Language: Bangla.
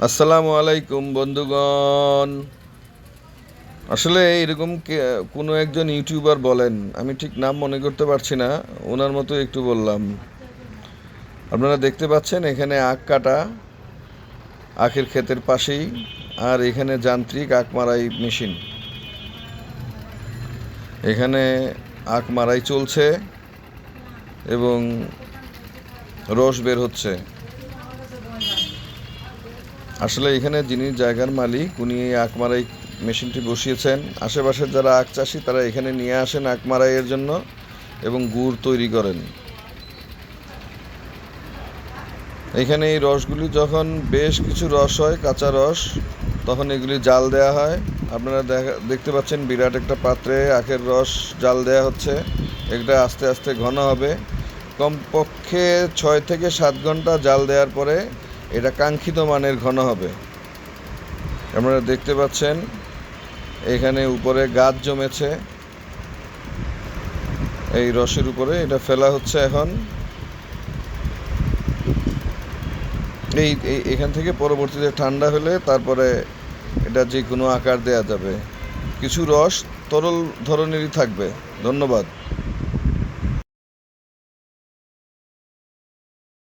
আসসালামু আলাইকুম বন্ধুগণ। আসলে এরকম কোনো একজন ইউটিউবার বলেন, আমি ঠিক নাম মনে করতে পারছি না, ওনার মতো একটু বললাম। আপনারা দেখতে পাচ্ছেন এখানে আখ কাটা, আখের ক্ষেতের পাশেই, আর এখানে যান্ত্রিক আখ মারাই মেশিন। এখানে আখ মারাই চলছে এবং রস বের হচ্ছে। আসলে এখানে যিনি জায়গার মালিক, উনি এই আখ মারাই মেশিনটি বসিয়েছেন। আশেপাশের যারা আখ চাষি তারা এখানে নিয়ে আসেন আখ মারাইয়ের জন্য এবং গুড় তৈরি করেন। এখানে এই রসগুলি যখন বেশ কিছু রস হয়, কাঁচা রস, তখন এগুলি জাল দেওয়া হয়। আপনারা দেখতে পাচ্ছেন বিরাট একটা পাত্রে আখের রস জাল দেওয়া হচ্ছে। এটা আস্তে আস্তে ঘন হবে। কমপক্ষে 6 থেকে 7 ঘন্টা জাল দেওয়ার পরে এটা কাঙ্ক্ষিত মানের ঘন হবে। আপনারা দেখতে পাচ্ছেন এখানে উপরে গাছ জমেছে, এই রসের উপরে এটা ফেলা হচ্ছে এখন। এখান থেকে পরবর্তীতে ঠান্ডা হলে তারপরে এটা যে কোনো আকার দেয়া যাবে। কিছু রস তরল ধরনেরই থাকবে। ধন্যবাদ।